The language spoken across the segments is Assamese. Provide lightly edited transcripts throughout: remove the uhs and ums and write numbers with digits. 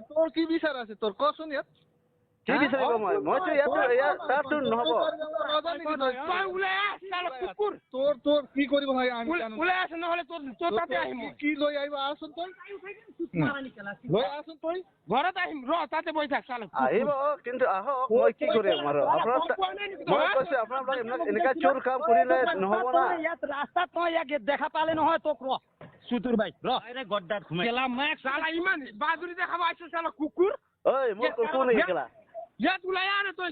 তোৰ কি বিচাৰ আছে তোৰ কচোন ইয়াত কি বিচাৰিব মইতো ইয়াত তাততো নহ'ব তোৰ তোৰ কি কৰিব ওলাই আছে নহ'লে তোৰ তাতে আহিম কি লৈ আহিব আচোন তই লৈ আচোন তই ঘৰত আহিম ৰ তাতে বহি থাক চাল আহিব কিন্তু আহক মই কি কৰিম আৰু মই কৈছো আপোনালোক এনেকা চোৰ কাম কৰিলে নহ'ব না ইয়াত ৰাস্তাত তই ইয়াক দেখা পালে নহয় তোক ৰ সুতুৰ ভাই ৰ গড্ডাত ঘুমাই কেলা মাক চালা ইমান বাজুৰি দেখাব আহিছ চালা কুকুৰ ঐ মোৰ কুকুৰ নেকি কেলা ইয়াত ওলাই আনে তই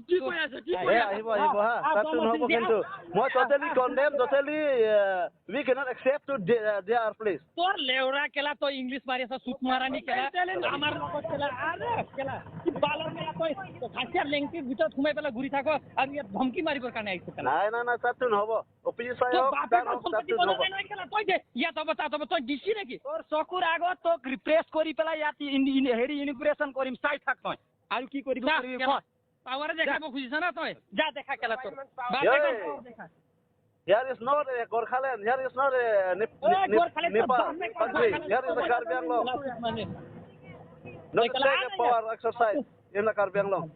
কি কৈ আছে কি কৈ আছে আহিব হা তাততো নহ'ব কিন্তু মই totally condemn totally we can't accept to their place তোৰ লেউৰা কেলা তই ইংলিছ মাৰি আছ সুত মাৰানি কেলা আমাৰ লগত কেলা আৰে কেলা কি বালৰ মেলা তই খাচিয়াৰ লেংটিৰ ভিতৰত সোমাই পেলাই ঘূৰি থাক আৰু ইয়াত ধমকি মাৰিবৰ কাৰণে আহিছ কেলা নাই তাততো নহ'ব অফিচ তাততো নহ'ব তই দে ইয়াত হ'ব তাত হ'ব তই দিছি নেকি তোৰ চকুৰ আগত তোক ৰিপ্ৰেছ কৰি পেলাই ইয়াত হেৰি ইনিগ্ৰেশ্যন কৰিম চাই থাক তই আৰু কি কৰিব পাৱাৰে দেখাব খুজিছ না তই যা দেখা কেলা তোৰ Here is not a Gorkhaland, here is not a Nepal country, here is a Karbi Anglong. Not take a power exercise in the Karbi Anglong.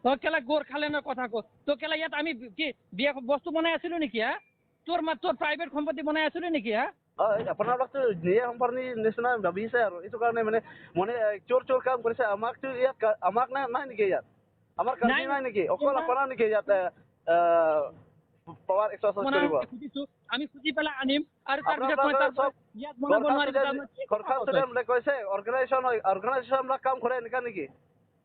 তই কেলা গোৰখালেণ্ডৰ কথা ক তই কেলা ইয়াত আমি কি বিয়া বস্তু বনাই আছিলো নেকি হা তোৰ প্ৰাইভেট সম্পত্তি বনাই আছিলো নেকি হা আপোনালোকতো নিয়ে সম্পৰ্ণী নিচিনা ভাবিছে আৰু এইটো কাৰণে মানে চোৰ কাম কৰিছে আমাকতো ইয়াত আমাক নাই নেকি ইয়াত আমাৰ কাৰ্বি নাই নেকি অকল আপোনাৰ নেকি ইয়াত পাৱাৰ এক্সাৰচাইজ কৰিব আমি খুজি পেলাই আনিম আৰু তাৰপিছত ইয়াত বনাব নোৱাৰিব খৰখা ষ্টেডিয়ামলে কৈছে অৰ্গেনাইজেশ্যন কাম কৰে এনেকা নেকি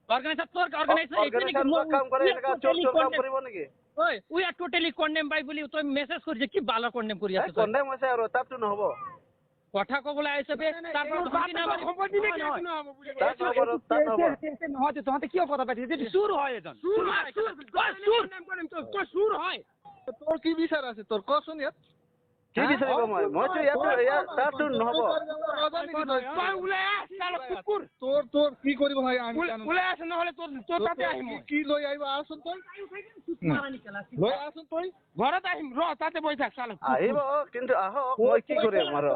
অৰ্গেনাইজেশ্যন কাম কৰে এনেকা চোৰ কাম কৰিব নেকি ঐ উই আৰ টোটালি কন্ডেম বাই বুলি তই মেসেজ কৰিছে কি বালা কন্ডেম কৰি আছে কন্ডেম হৈছে আৰু তাততো নহ'ব কথা কবলৈ আহিছে বে তারপর সম্পত্তি নেকি নহ'ব বুঝে নহয় তহঁতে কিয় কথা পাতিছ যে চুৰ হয় এজন চুৰ হয় তোৰ কি বিচাৰ আছে তোৰ কচোন ইয়াত কি বিচাৰিব মইতো ইয়াত তাততো নহ'ব তোৰ তোৰ কি কৰিব ওলাই আছে নহ'লে তোৰ তাতে আহিম কি লৈ আহিব আচোন তই লৈ আচোন তই ঘৰত আহিম ৰ তাতে বহি থাক চাল আহিব কিন্তু আহক মই কি কৰিম আৰু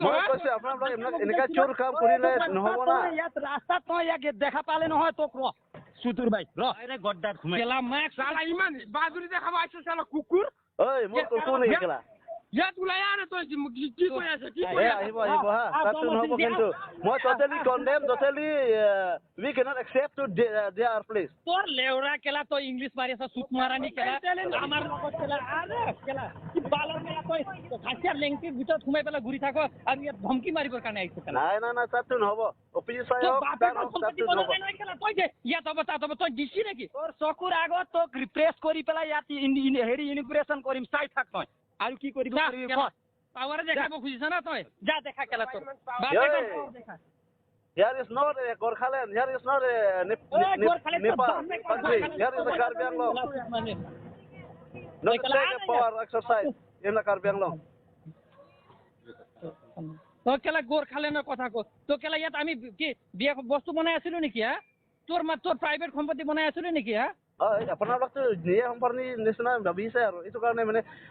মই কৈছো আপোনালোক এনেকা চোৰ কাম কৰিলে নহ'ব না ইয়াত ৰাস্তাত তই ইয়াক দেখা পালে নহয় তোক ৰ সুতুৰ ভাই ৰ গড্ডাত ঘুমাই কেলা মাক চালা ইমান বাজুৰি দেখাব আহিছ চালা কুকুৰ ঐ মোৰ কুকুৰ নেকি কেলা ইয়াত ওলাই আনে তই কি কৈ আছে কি কৈ আছে আহিব হা তাততো নহ'ব কিন্তু মই totally condemn totally we can't accept to their place তোৰ লেউৰা কেলা তই ইংলিছ মাৰি আছ সুত মাৰানি কেলা আমাৰ লগত কেলা আৰে কেলা কি বালৰ মেলা তই খাচিয়াৰ লেংটিৰ ভিতৰত সোমাই পেলাই ঘূৰি থাক আৰু ইয়াত ধমকি মাৰিবৰ কাৰণে আহিছ কেলা নাই তাততো নহ'ব অফিচ তাততো নহ'ব তই দে ইয়াত হ'ব তাত হ'ব তই দিছি নেকি তোৰ চকুৰ আগত তোক ৰিপ্ৰেছ কৰি পেলাই ইয়াত হেৰি ইনিগ্ৰেশ্যন কৰিম চাই থাক তই আৰু কি কৰিব পাৱাৰে দেখাব খুজিছ না তই যা দেখা কেলা তোৰ Here is not a Gorkhaland, here is not a Nepal country, here is a Karbi Anglong. Not take a power exercise in the Karbi Anglong. তই কেলা গোৰখালেণ্ডৰ কথা ক তই কেলা ইয়াত আমি কি বিয়া বস্তু বনাই আছিলো নেকি হা তোৰ প্ৰাইভেট সম্পত্তি বনাই আছিলো নেকি হা আপোনালোকতো নিয়ে সম্পৰ্ণী নিচিনা ভাবিছে আৰু এইটো কাৰণে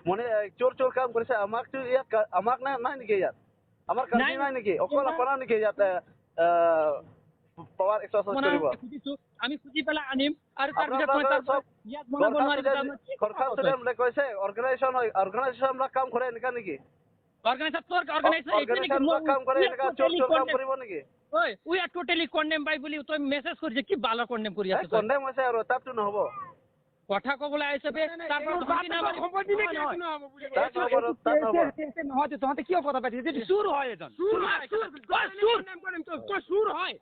মানে চোৰ কাম কৰিছে আমাকতো ইয়াত আমাক নাই নেকি ইয়াত আমাৰ কাৰ্বি নাই নেকি অকল আপোনাৰ নেকি ইয়াত পাৱাৰ এক্সাৰচাইজ কৰিব আমি খুজি পেলাই আনিম আৰু তাৰপিছত ইয়াত বনাব নোৱাৰিব খৰখা ষ্টেডিয়ামলে কৈছে অৰ্গেনাইজেশ্যন কাম কৰে এনেকা নেকি অৰ্গেনাইজেশ্যন কাম কৰে এনেকা চোৰ কাম কৰিব নেকি ঐ উই আৰ টোটালি কন্ডেম বাই বুলি তই মেসেজ কৰিছে কি বালা কন্ডেম কৰি আছে কন্ডেম হৈছে আৰু তাততো নহ'ব কথা কবলৈ আহিছে বে তারপর সম্পত্তি নেকি নহ'ব বুঝে নহয় তহঁতে কিয় কথা পাতিছ যে চুৰ হয় এজন চুৰ হয়